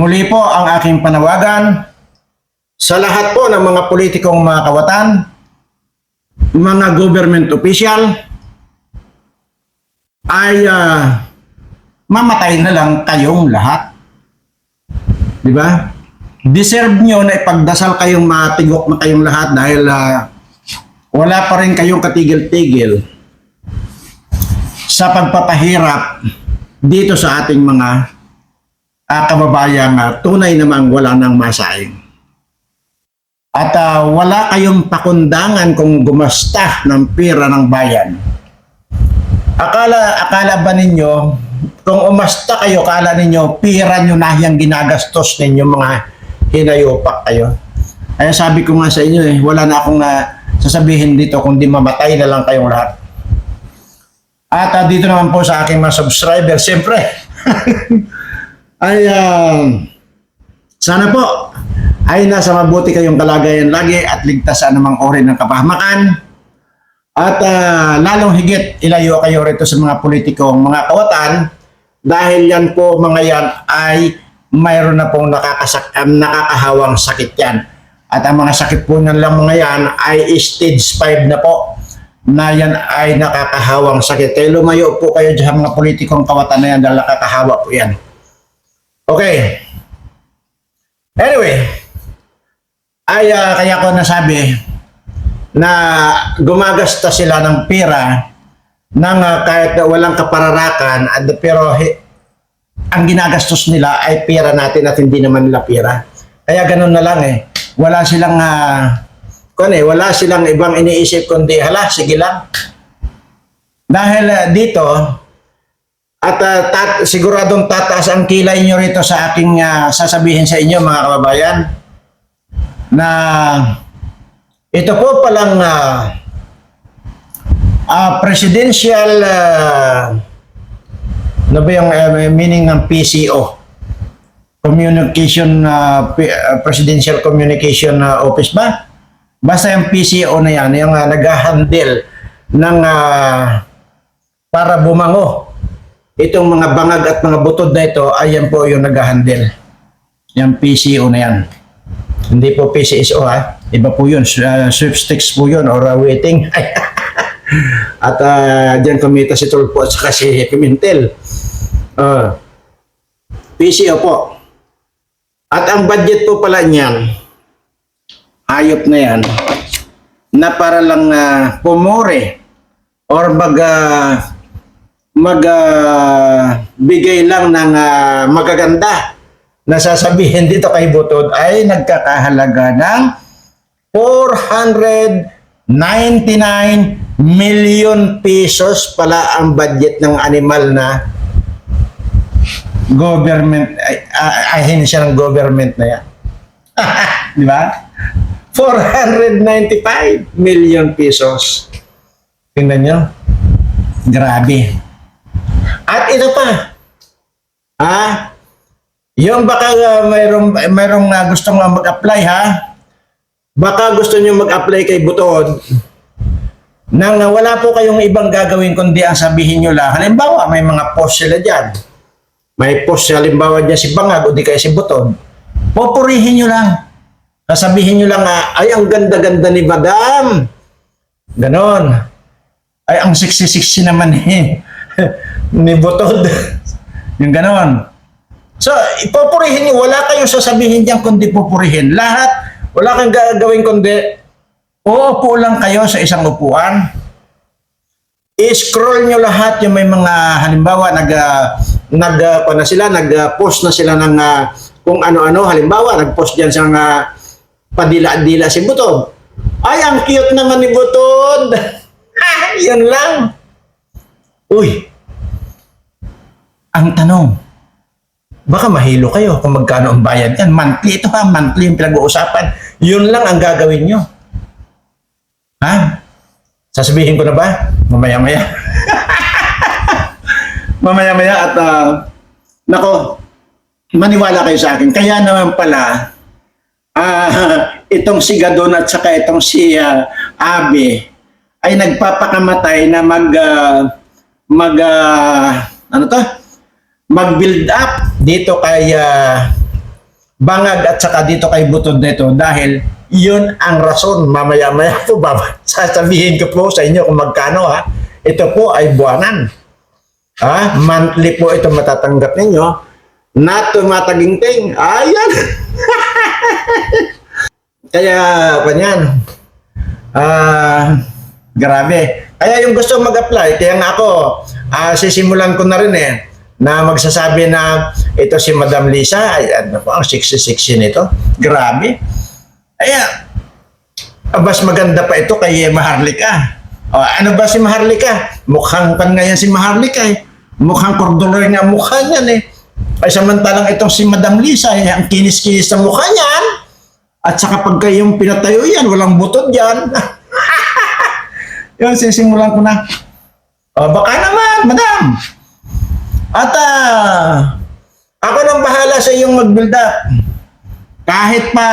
Muli po ang aking panawagan sa lahat po ng mga politikong mga kawatan, mga government official, ay mamatay na lang kayong lahat. Di ba? Deserve nyo na ipagdasal kayong matigok na kayong lahat dahil wala pa rin kayong katigil-tigil sa pagpapahirap dito sa ating mga kababayang tunay namang wala nang masaing. At wala kayong pakundangan kung gumasta ng pera ng bayan. Akala ba ninyo, kung umasta kayo, akala ninyo, pera nyo na yung ginagastos ninyo, mga hinayopak kayo. Kaya sabi ko nga sa inyo, wala na akong sasabihin dito kundi mamatay na lang kayong lahat. At dito naman po sa aking mga subscriber, siyempre, ay sana po ay nasa mabuti kayong kalagayan lagi at ligtas sa anumang uri ng kapahamakan. At lalong higit ilayo kayo rito sa mga politikong mga kawatan dahil yan po mga yan ay mayroon na pong nakakahawang sakit yan. At ang mga sakit po lang mga yan ay stage 5 na po na yan ay nakakahawang sakit. Kaya lumayo po kayo sa mga politikong kawatan na yan dahil nakakahawa po yan. Okay. Anyway, ay kaya ko nasabi na gumagasta sila ng pera ng kahit walang kapararakan, pero ang ginagastos nila ay pera natin at hindi naman nila pera. Kaya ganun na lang Wala silang wala silang ibang iniisip kundi hala, sige lang. Dahil dito at siguradong tataas ang kilay nyo rito sa aking sasabihin sa inyo mga kababayan na ito po palang presidential ano ba yung meaning ng PCO? Presidential Communication Office ba? Basta yung PCO na yan, yung nag-handle ng para bumango itong mga bangag at mga butod na ito, ayan po yung nag-handle. Yung PCO na yan. Hindi po PCSO Iba po yun. Sweepstakes po yun or waiting. At dyan kumita si Tulfo at saka si Pimentel. PCO po. At ang budget po pala niyan, hayop na yan, na para lang pumore or magbigay lang ng magaganda na sasabihin dito kay Butod ay nagkakahalaga ng 499 million pesos pala ang budget ng animal na government, ahin siya ng government na yan. Di ba? 495 million pesos. Tingnan nyo. Grabe. At ito pa. Yung baka mayroong gustong mag-apply baka gusto nyo mag-apply kay Butod nang wala po kayong ibang gagawin kundi ang sabihin nyo lang. Halimbawa, may mga post sila dyan. May post halimbawa dyan si Bangag o di kaya si Butod. Popurihin nyo lang. Sasabihin nyo lang, ay ang ganda-ganda ni Madam. Ganon. Ay ang sexy-sexy naman ni Butod. Yung ganon. So, ipopurihin nyo. Wala kayong sasabihin dyan kundi popurihin. Lahat. Wala kang gagawin kundi uupo lang kayo sa isang upuan. I-scroll nyo lahat yung may mga halimbawa nag-post na sila ng kung ano-ano. Halimbawa, nag-post dyan sa padila-dila si Butod. Ay, ang cute naman ni Butod. Yan lang. Uy, ang tanong, baka mahilo kayo kung magkano ang bayad yan. Monthly ito monthly yung pinag-uusapan. Yun lang ang gagawin nyo. Sasabihin ko na ba? Mamaya-maya. Mamaya-maya at nako, maniwala kayo sa akin. Kaya naman pala, itong si Gadon at saka itong si Abe ay nagpapakamatay na mag-build up dito kay Bangag at saka dito kay Butod nito dahil yun ang rason. Mamaya-maya po sasabihin ko po sa inyo kung magkano ha. Ito po ay buwanan. Ha? Monthly po ito matatanggap ninyo. Na tumataginting. Ayan. Kaya, kanyan. Grabe. Kaya yung gusto mag-apply, kaya nga ako, sisimulan ko na rin na magsasabi na ito si Madam Lisa, ay ano po, ang 66 nito. Grabe. Kaya, mas maganda pa ito kay Maharlika. Ano ba si Maharlika? Mukhang pan ngayon si Maharlika Mukhang corduroy nga mukha niyan Ay samantalang itong si Madam Lisa, ang kinis-kinis ng mukha niyan. At saka pagka yung pinatayo yan, walang butod yan. Yun, sisimulan ko na. Baka naman, madam. At ako nang bahala sa iyong mag-build up. Kahit pa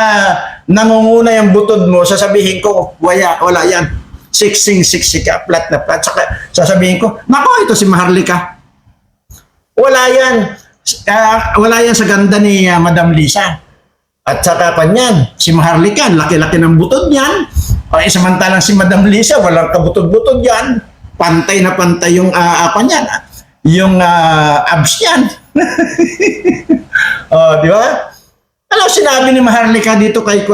nangunguna yung butod mo, sasabihin ko, wala yan. Siksing-siksik ka, flat na flat. Saka sasabihin ko, nako, ito si Maharlika. Wala yan. Wala yan sa ganda ni Madam Lisa. At saka kanyan, si Maharlika, laki-laki ng butod niyan. Samantalang si Madam Lisa, walang kabutod-butod yan. Pantay na pantay yung niyan, yung abs niyan. Di ba? Ano sinabi ni Maharlika dito kay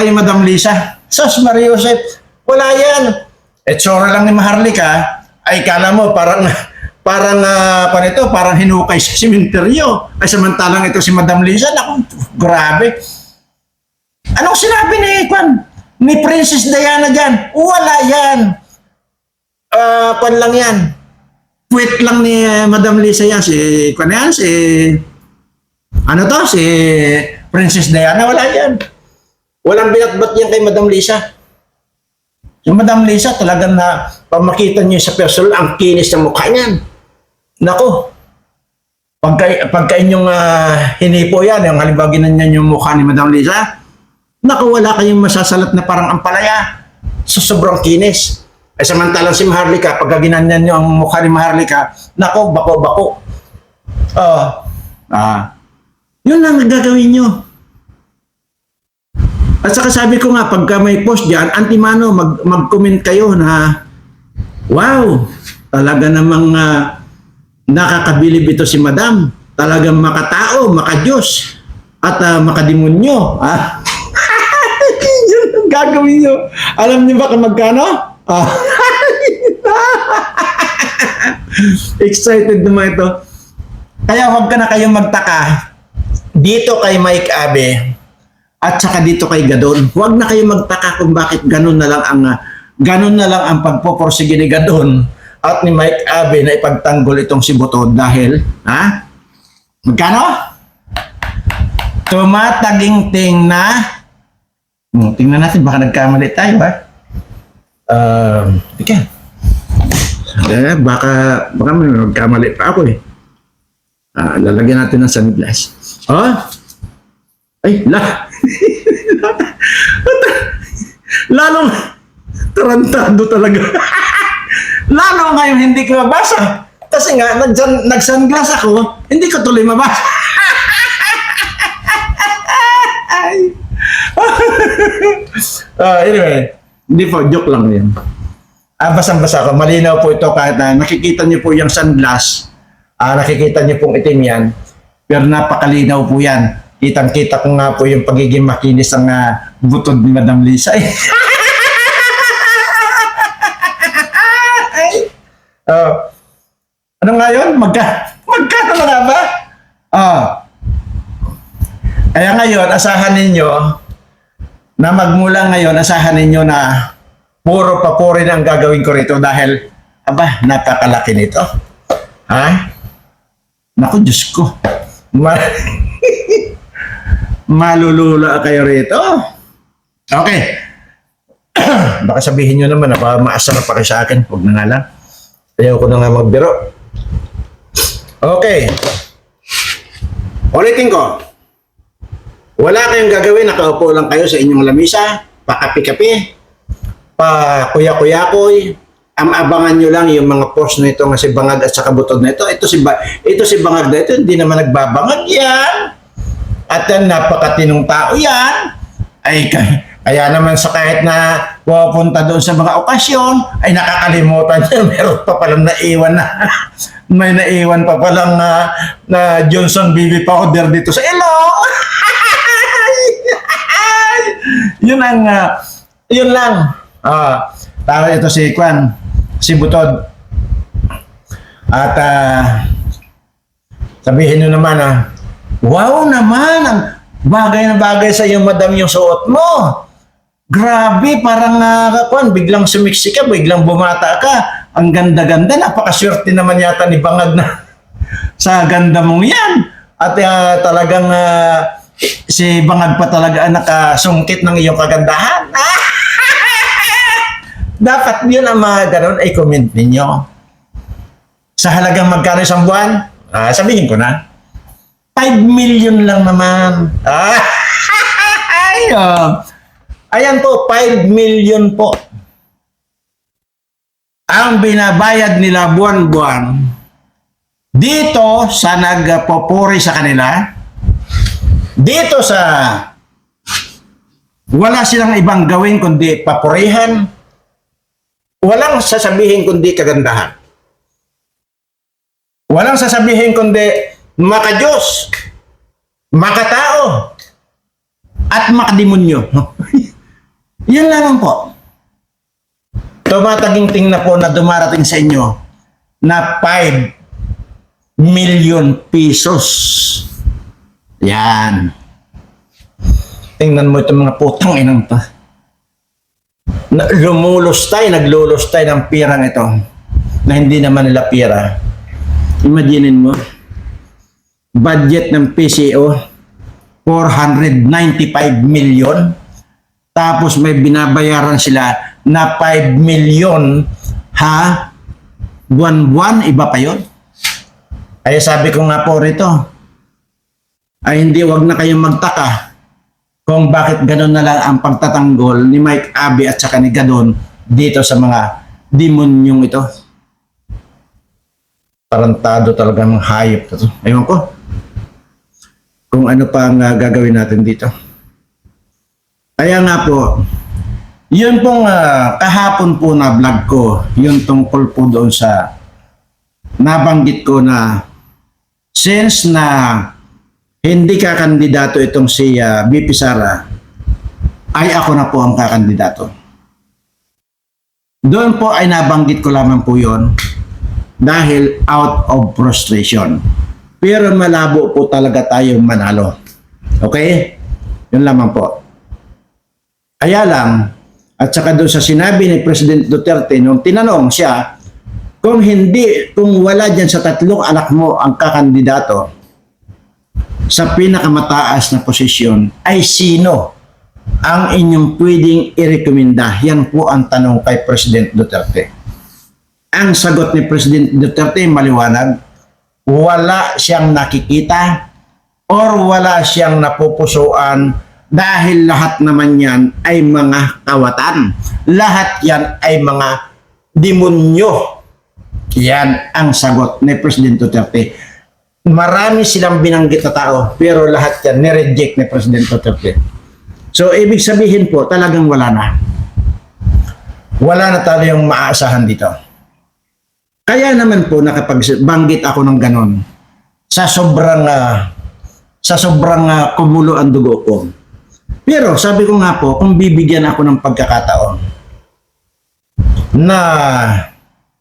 Madam Lisa? Sos Maria Joseph, wala yan. Tsura lang ni Maharlika, ay kala mo parang hinukay sa simenteryo. Ay samantalang ito si Madam Lisa, naku, grabe. Anong sinabi ni Princess Diana dyan? Wala yan. Lang yan. Tweet lang ni Madam Lisa yan. Si Princess Diana, wala yan. Walang binatbat yan kay Madam Lisa. Si Madam Lisa talagang na pamakita niyo sa personal ang kinis ng mukha niyan. Nako, pagka inyong hinipo yan, yung halimbawa ginanyan yung mukha ni Madam Lisa, naku, wala kayong masasalat na parang ampalaya. So, sobrang kinis. Ay samantalang si Maharlika, pagka ginanyan nyo ang mukha ni Maharlika, naku, bako-bako. Yun lang gagawin nyo. At saka sabi ko nga, pagka may post dyan, antimano, mag-comment kayo na, wow, talaga namang nakakabilib ito si Madam. Talagang makatao, makadiyos, at makademonyo. Yun ang gagawin nyo. Alam niyo ba kung magkano? Excited naman ito. Kaya huwag ka na kayong magtaka. Dito kay Mike Abe, at saka dito kay Gadon, huwag na kayong magtaka kung bakit ganun na lang ang pagpoporsige ni Gadon at ni Mike Abe na ipagtanggol itong si Butod dahil, magkano? Tumataginting na, tingnan natin, baka nagkamali tayo Ika. Baka may nagkamali pa ako lalagyan natin ng sunglass. Ay, lalong tarantado talaga. Lalo ngayon hindi ko mabasa. Kasi nga, nag-sunglass ako, hindi ko tuloy mabasa. Anyway, hindi po, joke lang yan. Basang-basa ko, malinaw po ito kahit na nakikita niyo po yung sunglass, nakikita niyo pong itim yan, pero napakalinaw po yan. Kitang-kita ko nga po yung pagiging makinis ng butod ni Madam Lisa. Ano nga yun? Magkano na nga ba? Kaya ngayon, asahan ninyo na magmula ngayon, asahan ninyo na puro papuri na ang gagawin ko rito dahil, napakalaki nito. Naku, Diyos ko. Malulula kayo rito. Okay. Baka sabihin nyo naman na maasa na pa kayo sa akin. Huwag na nga lang. Ayaw ko na nga magbiro. Okay. Ulitin ko. Wala kayong gagawin. Nakaupo lang kayo sa inyong lamisa. Pakapi-kapi. Pa-kuya-kuyakoy. Abangan nyo lang yung mga post na ito nga si Bangag at saka Butod na ito. Ito si Bangag na ito. Hindi naman nagbabangag yan. At yan, napakatinong tao yan. Ay, kaya naman sa kahit na pupunta doon sa mga okasyon, ay nakakalimutan niya, meron pa palang naiwan na, may naiwan pa palang na Johnson baby powder dito sa ilong. Yun lang. Tawag ito si Kwan, si Butod. At sabihin nyo naman wow naman, ang bagay na bagay sa iyo, madam, yung suot mo. Grabe, parang Kwan, biglang sumiksi ka, biglang bumata ka. Ang ganda-ganda, napakaswerte naman yata ni Bangag na sa ganda mong yan. At talagang si Bangag pa talaga ang nakasungkit ng iyong kagandahan. Dapat yun ang mga ganun ay comment ninyo. Sa halagang magkano isang buwan? Sabihin ko na. 5 million lang naman. Ayan po, 5 million po. Ang binabayad nila buwan-buwan dito sa nagpopuri sa kanila. Dito sa wala silang ibang gawin kundi papurihan. Walang sasabihin kundi kagandahan. Walang sasabihin kundi makadiyos, makatao, at makademonyo. Yun lamang po. Tumataginting na po na dumarating sa inyo na 5 million pesos. Yan. Tingnan mo itong mga putang inang to. Naglulustay ng pirang ito na hindi naman nila pira. Imaginin mo, budget ng PCO 495 million, tapos may binabayaran sila na 5 million buwan-buwan, iba pa yun. Ay sabi ko nga po rito, ay hindi, wag na kayong magtaka kung bakit gano'n na lang ang pagtatanggol ni Mike Abe at saka ni Gadon dito sa mga demonyong ito. Tarantado talaga ng hayop na to. Ewan ko kung ano pa ang gagawin natin dito. Kaya nga po, yun pong kahapon po na vlog ko, yun tungkol po doon sa nabanggit ko na since na hindi kakandidato itong si BP Sara, ay ako na po ang kakandidato. Doon po ay nabanggit ko lamang po yon dahil out of frustration. Pero malabo po talaga tayong manalo. Okay? Yun lamang po. Kaya lang, at saka doon sa sinabi ni President Duterte nung tinanong siya, kung wala dyan sa tatlong anak mo ang kakandidato sa pinakamataas na posisyon, ay sino ang inyong pwedeng irekomenda? Yan po ang tanong kay President Duterte. Ang sagot ni President Duterte maliwanag, wala siyang nakikita or wala siyang napupusuan dahil lahat naman yan ay mga kawatan. Lahat yan ay mga demonyo. Yan ang sagot ni President Duterte. Marami silang binanggit na tao, pero lahat yan nireject ni President Duterte. So, ibig sabihin po, talagang wala na. Wala na tayong maaasahan dito. Kaya naman po, nakapagbanggit ako ng ganon, sa sobrang kumulo ang dugo ko. Pero, sabi ko nga po, kung bibigyan ako ng pagkakataon, na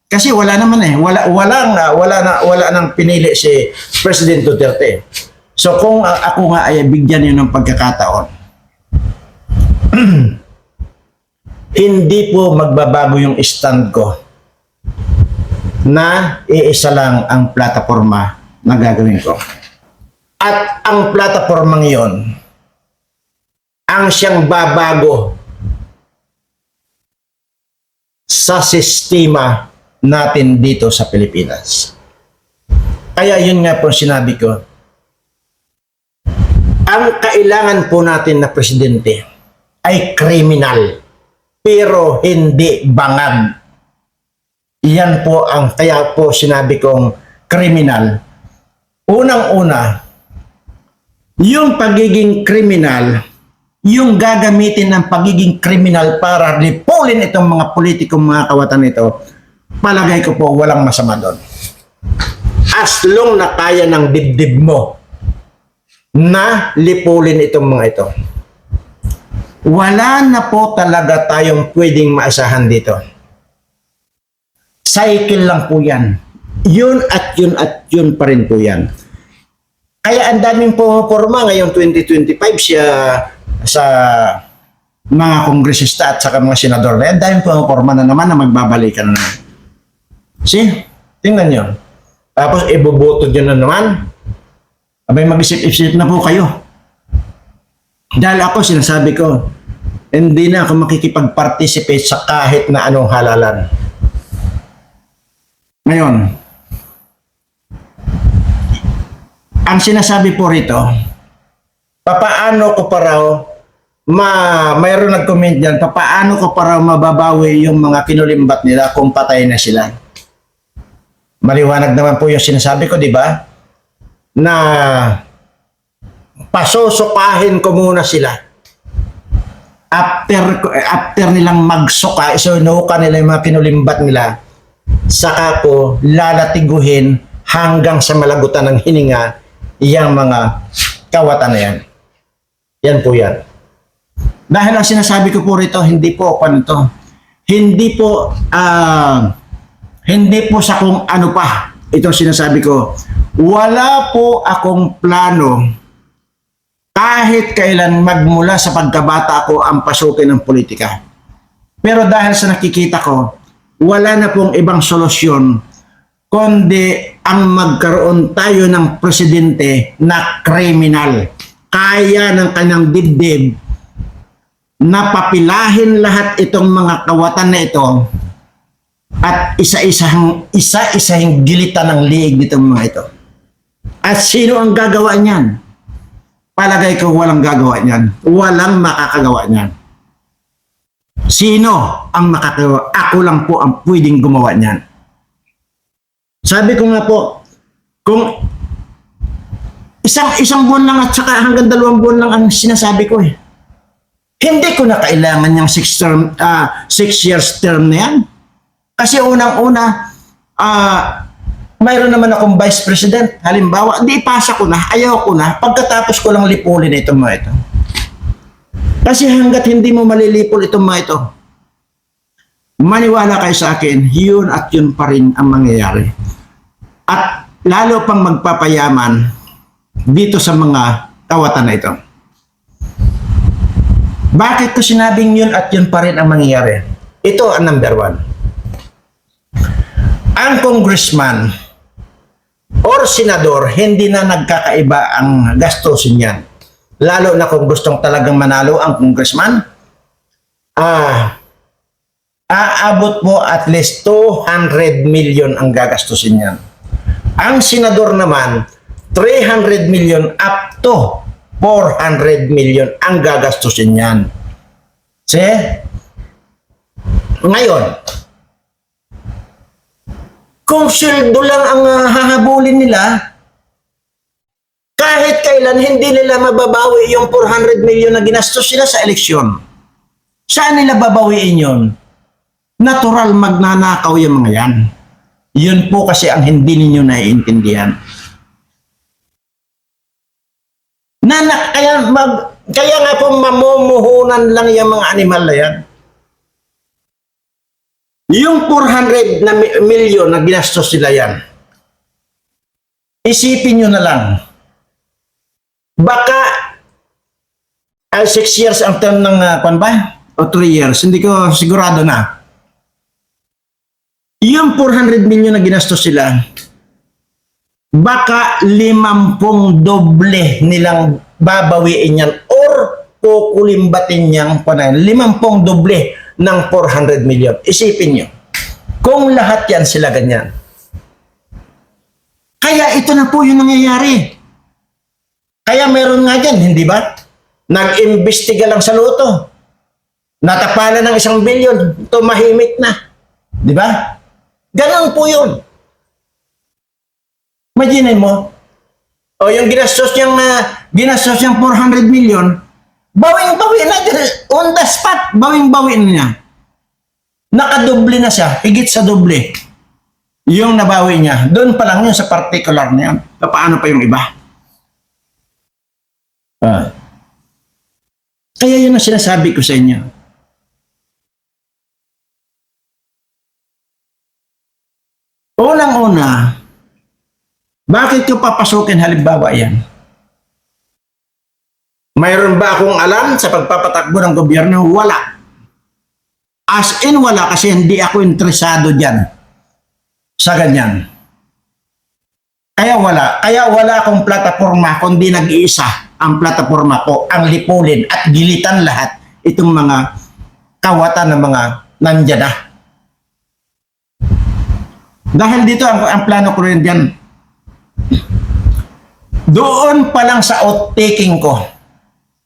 kasi wala naman wala nang pinili si President Duterte. So kung ako nga ay bigyan niyo ng pagkakataon, hindi po magbabago yung stand ko na iisa lang ang plataforma na gagawin ko. At ang plataformang yon ang siyang babago sa sistema natin dito sa Pilipinas. Kaya yun nga po sinabi ko, ang kailangan po natin na presidente ay kriminal, pero hindi bangag. Yan po ang kaya po sinabi kong kriminal. Unang-una, yung pagiging kriminal, yung gagamitin ng pagiging kriminal para ripulin itong mga politikong mga kawatan nito, palagay ko po walang masama doon. As long na kaya ng dibdib mo na lipulin itong mga ito. Wala na po talaga tayong pwedeng maasahan dito. Cycle lang po yan. Yun at yun pa rin po yan. Kaya ang daming pumaporma ngayong 2025 siya sa mga kongresista at saka mga senador na yan. Daming pumaporma na naman na magbabalikan na. See? Tingnan nyo. Tapos iboboto nyo na naman. Abay mag-isip-isip na po kayo. Dahil ako sinasabi ko, hindi na ako makikipag-participate sa kahit na anong halalan. Ngayon, ang sinasabi po rito, papaano ko pa raw, mayroon nag-comment dyan, papaano ko pa raw mababawi yung mga kinulimbat nila kung patay na sila. Maliwanag naman po yung sinasabi ko, di ba? Na pasusukahin ko muna sila. After nilang magsuka, isunuka nila yung mga kinulimbat nila, saka ko lalatiguhin hanggang sa malagutan ng hininga yung mga kawatan na yan. Yan po yan. Dahil ang sinasabi ko po rito, hindi po panito. Hindi po sa kung ano pa. Ito sinasabi ko. Wala po akong plano kahit kailan magmula sa pagkabata ko ang pasukin ng politika. Pero dahil sa nakikita ko, wala na pong ibang solusyon kundi ang magkaroon tayo ng presidente na kriminal. Kaya ng kanyang dibdib na papilahin lahat itong mga kawatan na ito at isa-isahing gilitan ng liig nitong mga ito. At sino ang gagawa niyan? Palagay ko walang gagawa niyan. Walang makakagawa niyan. Sino ang makakagawa? Ako lang po ang pwedeng gumawa niyan. Sabi ko nga po, kung isang buwan lang at saka hanggang 2 buwan lang ang sinasabi ko eh. Hindi ko na kailangan yung 6 years term na yan. Kasi unang-una, mayroon naman akong vice president. Halimbawa, di ipasa ko na, ayaw ko na, pagkatapos ko lang lipulin itong mga ito. Kasi hanggat hindi mo malilipol itong mga ito, maniwala kayo sa akin, yun at yun pa rin ang mangyayari. At lalo pang magpapayaman dito sa mga kawatan na ito. Bakit ko sinabing yun at yun pa rin ang mangyayari? Ito ang number 1. Ang congressman or senador, hindi na nagkakaiba ang gastusin niyan. Lalo na kung gustong talagang manalo ang congressman, aabot mo at least 200 million ang gagastusin niyan. Ang senador naman, 300 million up to 400 million ang gagastusin niyan. See? Ngayon, kung sweldo lang ang hahabulin nila, kahit kailan hindi nila mababawi yung 400 million na ginastos sila sa eleksyon. Saan nila babawiin yun? Natural magnanakaw yung mga yan. Yun po kasi ang hindi ninyo naiintindihan. Kaya nga po mamumuhunan lang yung mga animal na yan. Yung 400 na million na ginastos sila yan, isipin nyo na lang, baka 6 years ang term ng kwan ba? O 3 years, hindi ko sigurado na. Yung 400 million na ginastos sila, baka 50 doble nilang babawiin yan or kukulimbatin niyang 50 doble ng 400 million. Isipin nyo, kung lahat yan sila ganyan. Kaya ito na po yung nangyayari. Kaya meron nga dyan, hindi ba? Nag-imbestiga lang sa loto. Natapalan ng 1 billion, tumahimik na. Di ba? Ganon po yun. Imagine mo, O yung ginastos niyang 400 million, bawing-bawi na, on the spot, bawing-bawi na niya. Nakadoble na siya, higit sa doble. Yung nabawi niya, doon pa lang yun sa particular na yan. Paano pa yung iba? Kaya yun ang sinasabi ko sa inyo. Unang-una, bakit ko papasukin halimbawa yan? Mayroon ba akong alam sa pagpapatakbo ng gobyerno? Wala. As in wala kasi hindi ako interesado dyan sa ganyan. Kaya wala akong plataforma kundi nag-iisa ang plataforma ko, ang lipulin at gilitan lahat itong mga kawatan ng mga nandyan na. Dahil dito ang plano ko rin dyan, doon pa lang sa outtaking ko,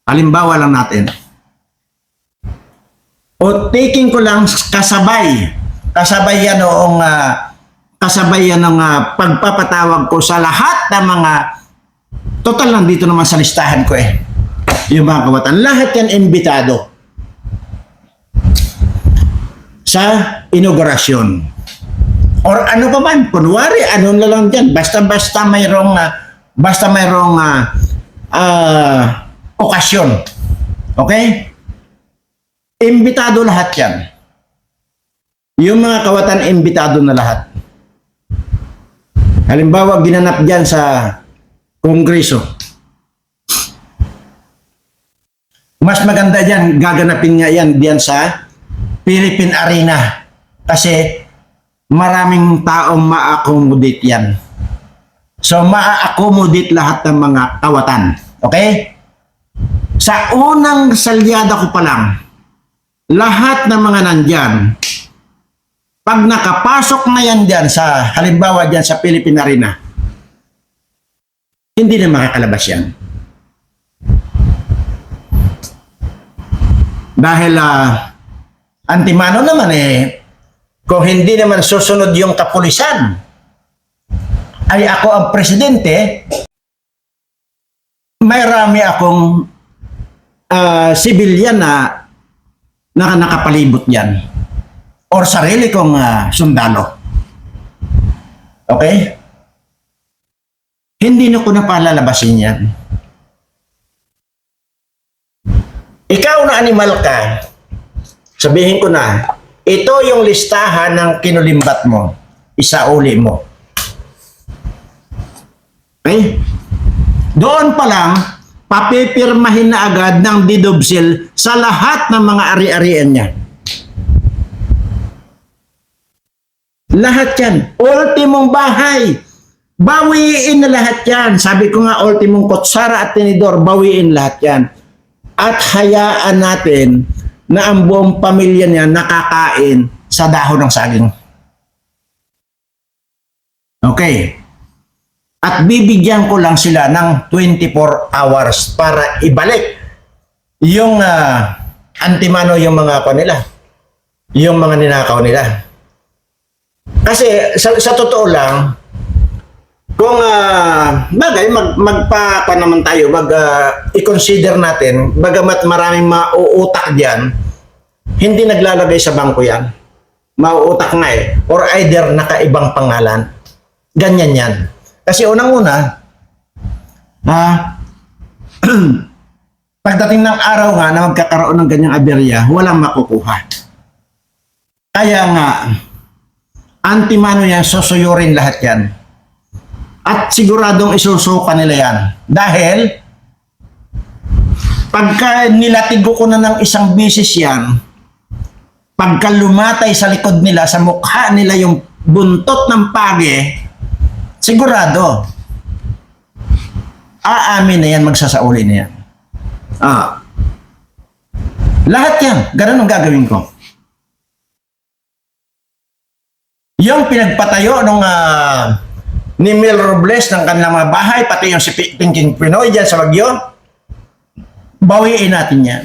halimbawa lang natin, outtaking ko lang kasabay yan noong pagpapatawag ko sa lahat ng mga, total lang dito naman sa listahan ko yung mga kawatan, lahat yan imbitado sa inaugurasyon. Or ano pa man, kunwari, ano na lang dyan, basta mayroong okasyon. Okay? Imbitado lahat yan. Yung mga kawatan, imbitado na lahat. Halimbawa, ginanap dyan sa Kongreso. Mas maganda dyan, gaganapin nga yan diyan sa Philippine Arena. Kasi maraming taong ma-accommodate yan. So, ma-accommodate lahat ng mga kawatan. Okay? Sa unang salyada ko pa lang, lahat ng mga nandyan, pag nakapasok na yan dyan sa, halimbawa dyan sa Philippine Arena, hindi na makakalabas yan. Dahil, antimano naman kung hindi naman susunod yung kapulisan, ay ako ang presidente, may rami akong civilian na nakapalibot yan. Or sarili kong sundalo. Okay? Hindi na ko na palalabasin yan. Ikaw na animal ka, sabihin ko na, ito yung listahan ng kinulimbat mo. Isauli mo. Okay? Doon pa lang, papipirmahin na agad ng didobsil sa lahat ng mga ari-arian niya. Lahat yan. Ultimong bahay. Bawiin na lahat yan. Sabi ko nga, ultimong kutsara at tinidor, bawiin lahat yan. At hayaan natin na ang buong pamilya niya nakakain sa dahon ng saging. Okay. At bibigyan ko lang sila ng 24 hours para ibalik yung antimano yung mga kanila. Yung mga ninakaw nila. Kasi sa totoo lang, kung bagay magpa naman tayo, i-consider natin, bagamat maraming mauutak diyan, hindi naglalagay sa bangko yan. Mauutak nga or either nakaibang pangalan. Ganyan yan. Kasi unang-una, pagdating ng araw nga na magkakaroon ng ganyang aberya, walang makukuha. Kaya nga, antimano yan, susuyurin lahat yan. At siguradong isusuka nila yan. Dahil, pagka nilatigo ko na ng isang bisis yan, pagka lumatay sa likod nila, sa mukha nila yung buntot ng page, sigurado, aamin na yan, magsasauli na yan. Lahat yan, ganun ang gagawin ko. Yung pinagpatayo nung ni Mel Robles ng kanilang mga bahay, pati yung si Pinking Pinoy dyan sa Baguio, bawiin natin yan.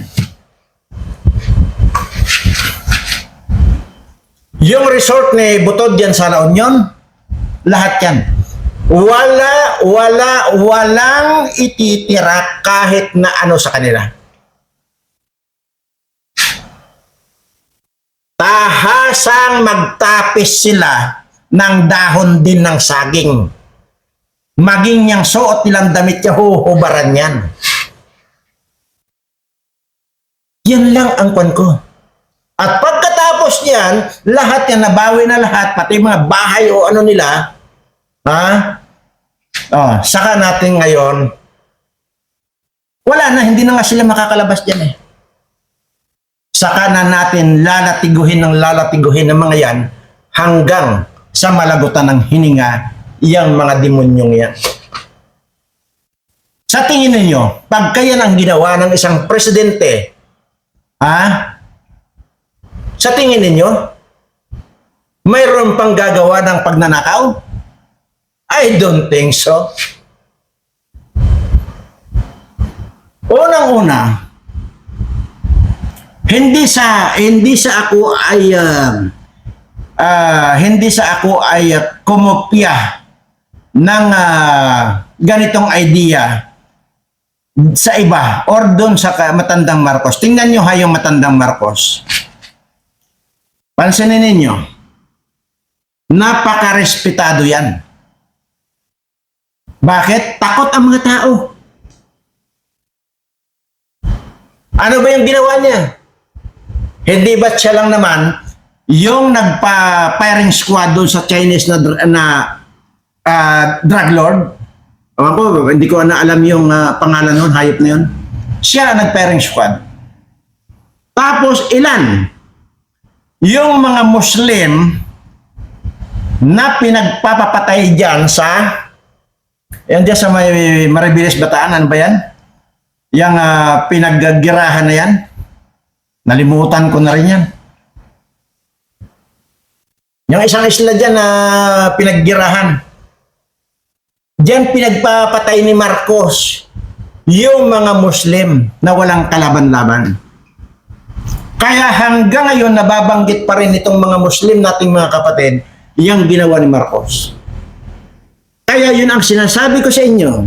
Yung resort ni Butod dyan sa La Union, lahat yan. walang ititira kahit na ano sa kanila. Tahasang magtapis sila ng dahon din ng saging. Maging niyang suot nilang damit niya, huhubaran yan. Yan lang ang kwan ko. At pagkatapos niyan, lahat yan, nabawi na lahat, pati mga bahay o ano nila, saka natin ngayon, wala na, hindi na nga sila makakalabas dyan eh. Saka na natin lalatiguhin ng mga yan hanggang sa malagutan ng hininga yang mga demonyong yan. Sa tingin ninyo, pagka yan ang ginawa ng isang presidente, sa tingin ninyo, mayroon pang gagawa ng pagnanakaw? I don't think so. Unang-una, hindi sa ako ay kumopya ng ganitong idea sa iba or doon sa matandang Marcos. Tingnan nyo yung matandang Marcos. Pansinin ninyo, napakarespetado yan. Bakit? Takot ang mga tao. Ano ba yung ginawa niya? Hindi ba siya lang naman yung nagpa-firing squad doon sa Chinese na drug lord? Ako, hindi ko na alam yung pangalan nun, hayop na yun. Siya ang nag-firing squad. Tapos ilan? Yung mga Muslim na pinagpapapatay dyan sa yan dyan sa may Maribilis Bataan, ano ba yan? Yung pinaggirahan na yan. Nalimutan ko na rin yan. Yung isang isla dyan na pinaggirahan. Diyan pinagpapatay ni Marcos yung mga Muslim na walang kalaban-laban. Kaya hanggang ngayon nababanggit pa rin itong mga Muslim nating mga kapatid yung ginawa ni Marcos. Kaya yun ang sinasabi ko sa inyo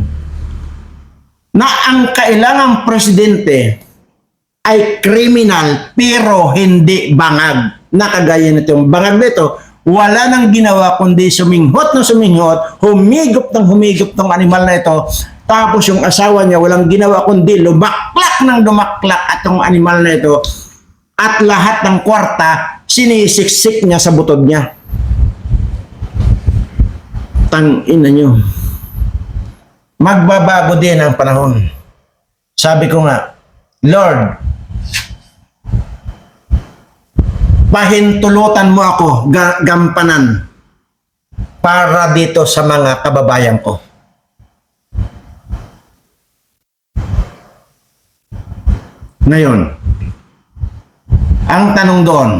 na ang kailangang presidente ay kriminal pero hindi bangag. Nakagaya nitong bangag nito, wala nang ginawa kundi suminghot na suminghot, humigop ng animal na ito, tapos yung asawa niya walang ginawa kundi lumaklak ng lumaklak atong animal na ito at lahat ng kwarta sinisiksik niya sa butod niya. Tangina nyo. Magbabago din ang panahon. Sabi ko nga, Lord, pahintulutan mo ako gampanan para dito sa mga kababayan ko. Ngayon, ang tanong doon,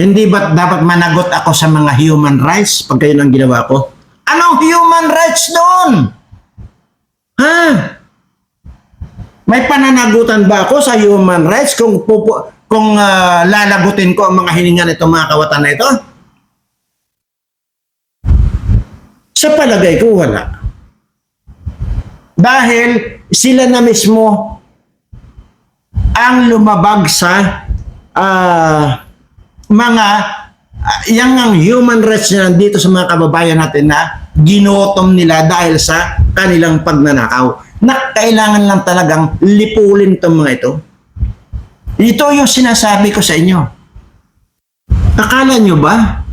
hindi ba dapat managot ako sa mga human rights pag kayo ang ginawa ko? Anong human rights doon? May pananagutan ba ako sa human rights kung lalagutin ko ang mga hininga nitong mga kawatan na ito? Sa palagay ko, wala. Dahil sila na mismo ang lumabag sa yang ang human rights na dito sa mga kababayan natin na ginotom nila dahil sa kanilang pagnanakaw. Na kailangan lang talagang lipulin itong mga ito. Ito yung sinasabi ko sa inyo. Akala nyo ba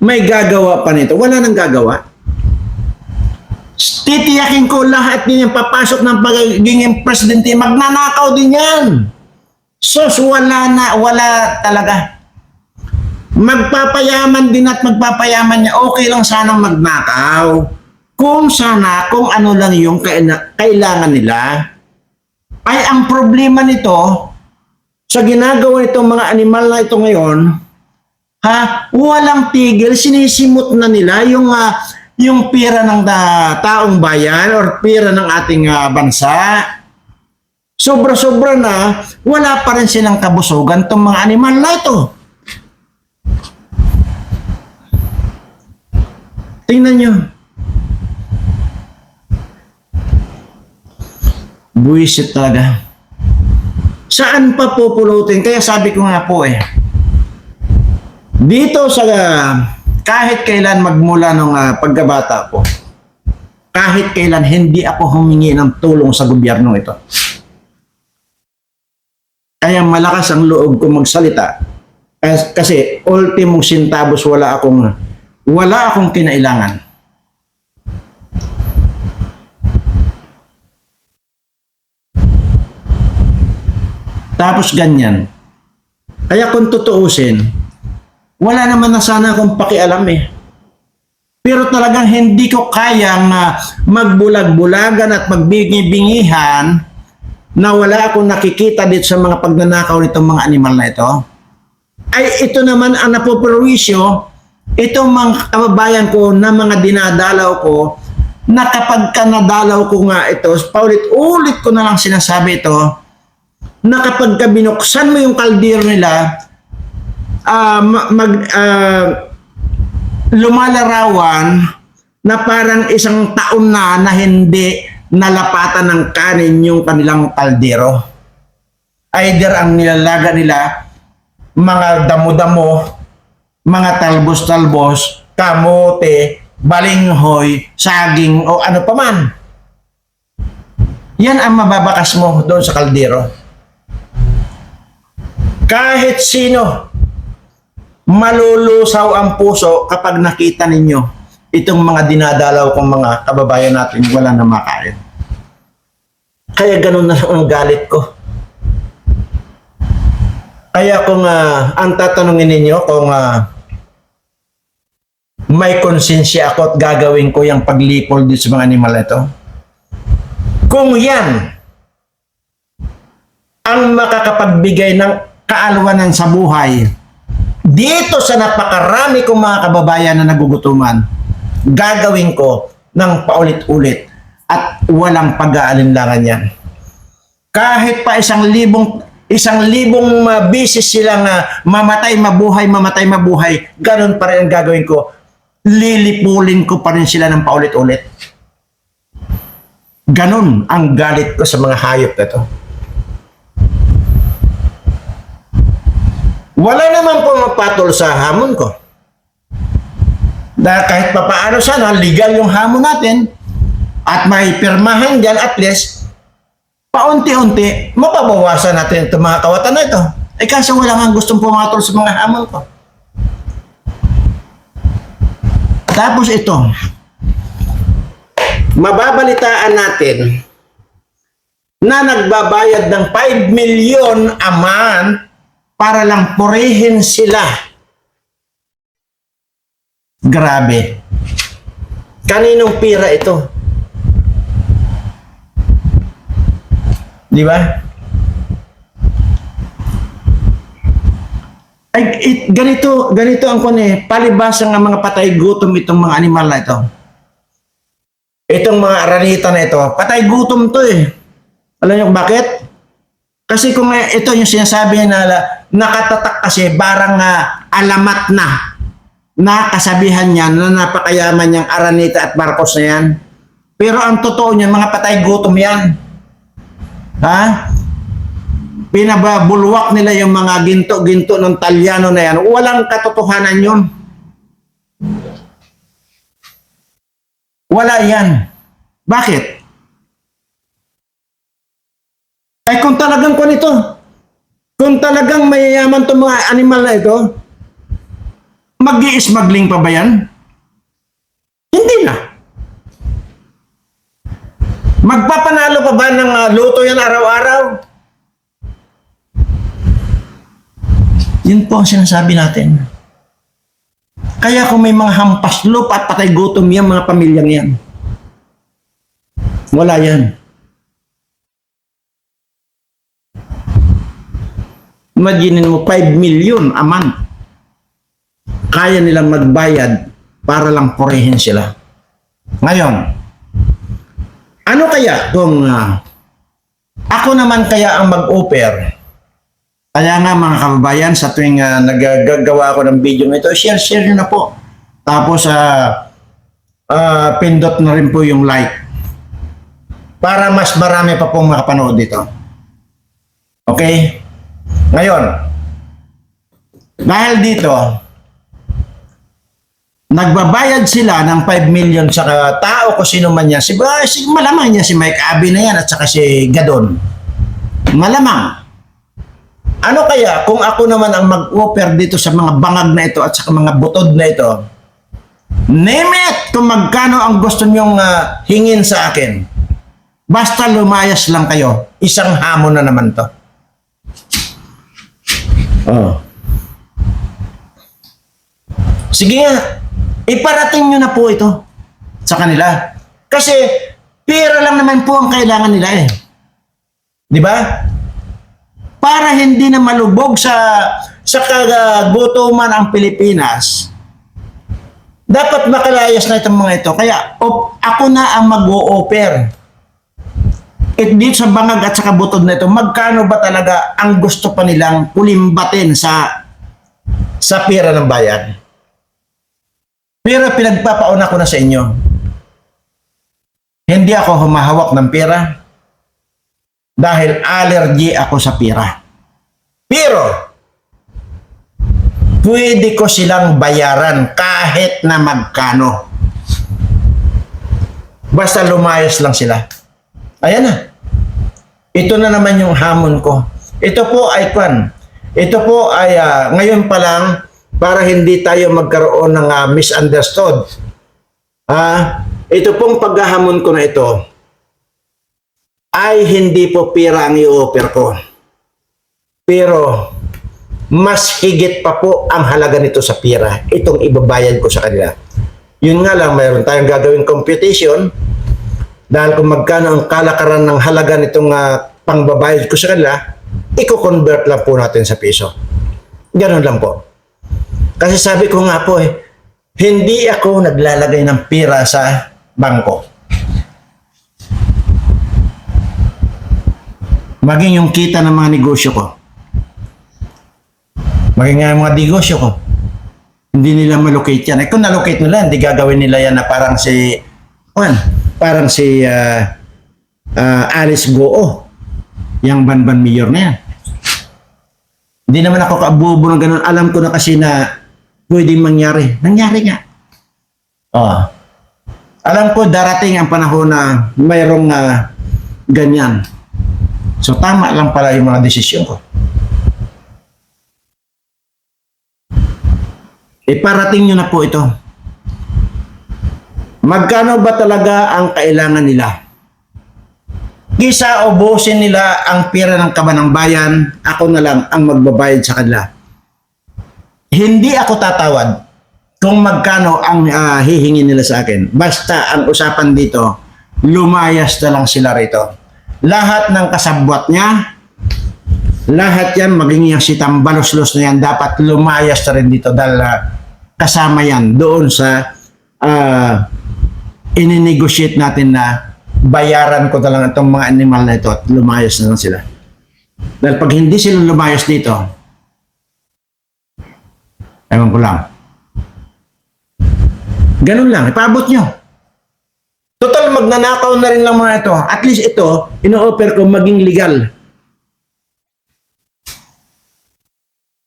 may gagawa pa nito? Wala nang gagawa. Titiyakin ko lahat din yung papasok ng pagiging presidente, magnanakaw din yan. Sos, wala talaga. Magpapayaman din at magpapayaman niya, okay lang sanang magnakaw. Kung ano lang yung kailangan nila. Ay ang problema nito, sa ginagawa itong mga animal na ito ngayon, walang tigil, sinisimot na nila yung pira ng taong bayan or pira ng ating bansa. Sobra-sobra na, wala pa rin silang kabusugan itong mga animal na ito. Tingnan nyo. Buwisit talaga. Saan pa pupulutin? Kaya sabi ko nga po dito sa kahit kailan magmula nung pagkabata ko, kahit kailan hindi ako humingi ng tulong sa gobyerno ito. Kaya malakas ang loob ko magsalita. Kasi ultimong sintabos wala akong kinailangan. Tapos ganyan. Kaya kung tutuusin, wala naman na sana akong pakialam Pero talagang hindi ko kayang magbulag-bulagan at magbingi-bingihan na wala akong nakikita dito sa mga pagnanakaw nitong mga animal na ito. Ay ito naman ang napoperwisyo, itong mga kababayan ko na mga dinadalaw ko, na kapag nadalaw ko nga ito, paulit-ulit ko na lang sinasabi ito, na kapag binuksan mo yung kaldero nila, lumalarawan na parang isang taon na hindi nalapatan ng kanin yung kanilang kaldero. Either ang nilalaga nila, mga damo-damo, mga talbos-talbos, kamote, balinghoy, saging, o ano pa man. Yan ang mababakas mo doon sa kaldero. Kahit sino, malulusaw ang puso kapag nakita ninyo itong mga dinadalaw kong mga kababayan natin wala na makain. Kaya ganun na ang galit ko. Kaya kung ang tatanungin ninyo kung may konsensya ako at gagawin ko yung paglipol dito sa mga animal ito, kung yan ang makakapagbigay ng kaalwanan sa buhay dito sa napakarami kong mga kababayan na nagugutuman, gagawin ko ng paulit-ulit at walang pag-aalinlangan yan. Kahit pa 1,000 bisis silang mamatay, mabuhay, ganun pa rin ang gagawin ko. Lilipulin ko pa rin sila ng paulit-ulit. Ganun ang galit ko sa mga hayop na ito. Wala naman pumapatol sa hamon ko. Dahil kahit papaano sana, legal yung hamon natin at may pirmahan dyan, at least, paunti-unti, mapabawasan natin itong mga kawatan na ito. Kaso wala nga gustong pumatol sa mga hamon ko. Tapos ito, mababalitaan natin na nagbabayad ng 5 million a month para lang purihin sila. Grabe. Kaninong pira ito? Di ba? Ganito ang palibasa ng mga patay gutom itong mga animal na ito. Itong mga aranita na ito, patay gutom to Alam niyo kung bakit? Kasi kung ito yung sinasabi na nakatatak kasi barang alamat na kasabihan niya na napakayaman niyang aranita at barkos na yan. Pero ang totoo niyan, mga patay gutom yan. Pinababulwak nila yung mga ginto-ginto ng Talyano na yan. Walang katotohanan yun. Wala yan. Bakit? Kung talagang kung talagang mayayaman itong mga animal na ito, mag-i-smuggling pa ba yan? Hindi na. Magpapanalo pa ba ng luto yan araw-araw? Yun po ang sinasabi natin. Kaya kung may mga hampas lupa at patay gutom yan, mga pamilyang yan, wala yan. Imaginin mo, 5 million a month. Kaya nilang magbayad para lang purihin sila. Ngayon, ano kaya kung ako naman kaya ang mag-offer? Kaya nga mga kababayan, sa tuwing naggagawa ako ng video nito, share nyo na po. Tapos pindot na rin po yung like para mas marami pa pong makapanood dito. Okay? Ngayon, dahil dito, nagbabayad sila ng 5 million sa tao kung sino man yan. Malamang niya si Mike Abby na yan at saka si Gadon. Malamang. Ano kaya kung ako naman ang mag-offer dito sa mga bangag na ito at saka mga butod na ito? Name it kung magkano ang gusto nyong hingin sa akin. Basta lumayas lang kayo. Isang hamon na naman to. Oh. Sige nga, iparating nyo na po ito sa kanila. Kasi pera lang naman po ang kailangan nila eh. Di ba? Para hindi na malubog sa kagutuman ang Pilipinas, dapat makalayas na itong mga ito. Kaya ako na ang mag-o-offer. Dito sa bangag at sa kabutod na ito, magkano ba talaga ang gusto pa nilang pulimbatin sa pera ng bayan? Pero pinagpapauna ko na sa inyo. Hindi ako humahawak ng pera dahil allergy ako sa pera. Pero pwede ko silang bayaran kahit na magkano. Basta lumayas lang sila. Ayan na. Ito na naman yung hamon ko. Ito po ay ngayon pa lang para hindi tayo magkaroon ng misunderstood. Ito pong paghahamon ko na ito ay hindi po pera ang i-offer ko. Pero mas higit pa po ang halaga nito sa pera. Itong ibabayad ko sa kanila. Yun nga lang, mayroon tayong gagawing computation dahil kung magkano ang kalakaran ng halaga nitong pangbabayad ko sa kanila, i-convert lang po natin sa piso. Ganun lang po. Kasi sabi ko nga po hindi ako naglalagay ng pera sa bangko. Maging yung kita ng mga negosyo ko. Maging nga yung mga negosyo ko. Hindi nila malocate yan. Kung nalocate nila, hindi gagawin nila yan na parang si Alice Goo. Yung Banban Mayor na yan. Hindi naman ako kaabubo ng ganun. Alam ko na kasi na pwedeng mangyari. Nangyari nga. Alam ko darating ang panahon na mayroong ganyan. So tama lang pala yung mga desisyon ko. Iparating nyo na po ito. Magkano ba talaga ang kailangan nila? Kisa ubusin nila ang pera ng kaban ng bayan, ako na lang ang magbabayad sa kanila. Hindi ako tatawad kung magkano ang hihingin nila sa akin. Basta ang usapan dito, lumayas na lang sila rito. Lahat ng kasabwat niya, lahat yan, maging yung si Tambalos-los na yan, dapat lumayas na rin dito dahil kasama yan doon sa ininegotiate natin na bayaran ko talaga itong mga animal na ito at lumayas na lang sila. Dahil pag hindi sila lumayas dito, ewan ko lang. Ganun lang, ipaabot nyo. Total, magnanakaw na rin lang mga ito. At least ito, ino-offer ko maging legal.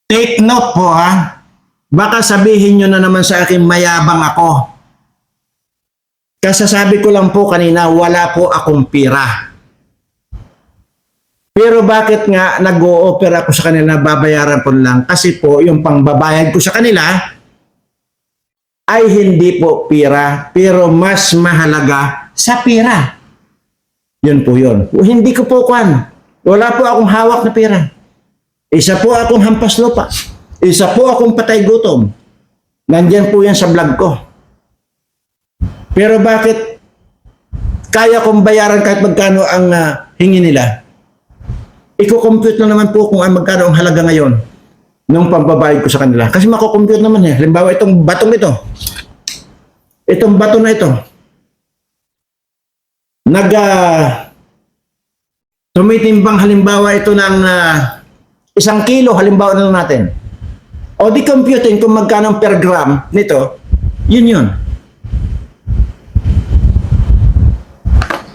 Take note po ha. Baka sabihin nyo na naman sa akin mayabang ako. Kasasabi ko lang po kanina, wala po akong pira. Pero bakit nga nag-o-offer ako sa kanila, babayaran ko lang? Kasi po, yung pangbabayad ko sa kanila ay hindi po pira, pero mas mahalaga sa pira. Yun po yun. Hindi ko po kwan. Wala po akong hawak na pira. Isa po akong hampas lupa. Isa po akong patay gutom. Nandyan po yan sa vlog ko. Pero bakit kaya kong bayaran kahit magkano ang hingi nila? Iko-compute na naman po kung magkano ang halaga ngayon nung pambabayad ko sa kanila. Kasi mako-compute naman Halimbawa itong batong ito. Itong bato na ito. Tumitimbang halimbawa ito ng 1 kilo halimbawa na lang natin. O di computing kung magkano per gram nito, yun.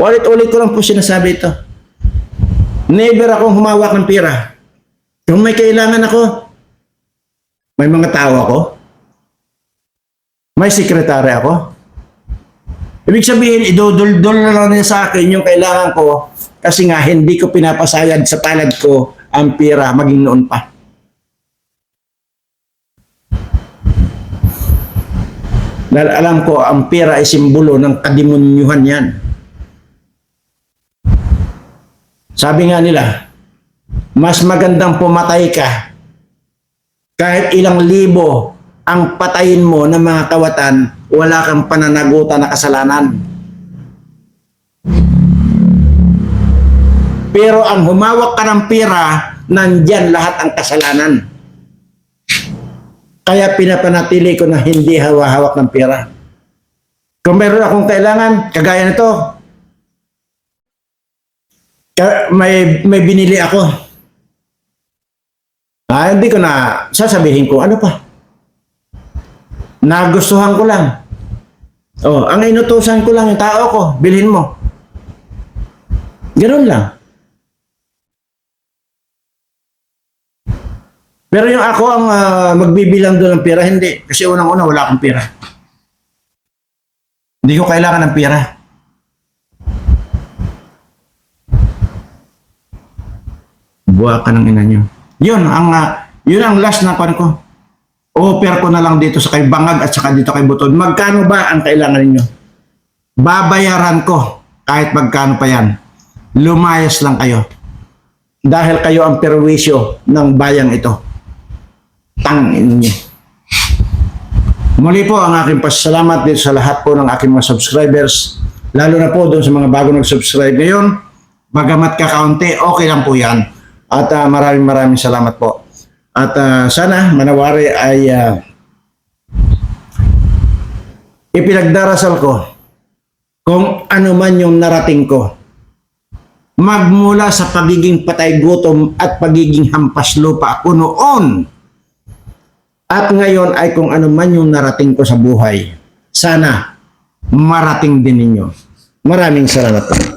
Ulit-ulit ko lang po sinasabi ito. Never akong humawak ng pera. Kung may kailangan ako, may mga tao ako, may sekretary ako. Ibig sabihin, idudul-dul na lang niya sa akin yung kailangan ko kasi nga hindi ko pinapasayad sa palad ko ang pera maging noon pa. Dahil alam ko, ang pera ay simbolo ng kademonyuhan yan. Sabi nga nila, mas magandang pumatay ka kahit ilang libo ang patayin mo ng mga kawatan, wala kang pananagutan na kasalanan. Pero ang humawak ka ng pera, nandyan lahat ang kasalanan. Kaya pinapanatili ko na hindi hawak ng pera. Kung meron akong kailangan, kagaya nito, may binili ako. Hindi ko na sasabihin ko, ano pa? Nagustuhan ko lang. Ang inutusan ko lang yung tao ko, bilhin mo. Ganun lang. Pero yung ako ang magbibilang doon ng pera, hindi. Kasi unang-una, wala akong pera. Hindi ko kailangan ng pera. Buwa ka ng ina nyo. Yun ang last na pan ko. Offer ko na lang dito sa kay Bangag at saka dito kay Butod. Magkano ba ang kailangan ninyo? Babayaran ko kahit magkano pa yan. Lumayas lang kayo. Dahil kayo ang perwisyo ng bayang ito. Tangin niyo. Muli po ang aking pasalamat dito sa lahat po ng aking mga subscribers. Lalo na po doon sa mga bago nag-subscribe ngayon. Bagamat kakaunti, okay lang po yan. At maraming salamat po. At sana manawari ay ipinagdarasal ko kung ano man yung narating ko. Magmula sa pagiging patay gutom at pagiging hampas lupa ako noon. At ngayon ay kung ano man yung narating ko sa buhay. Sana marating din ninyo. Maraming salamat po.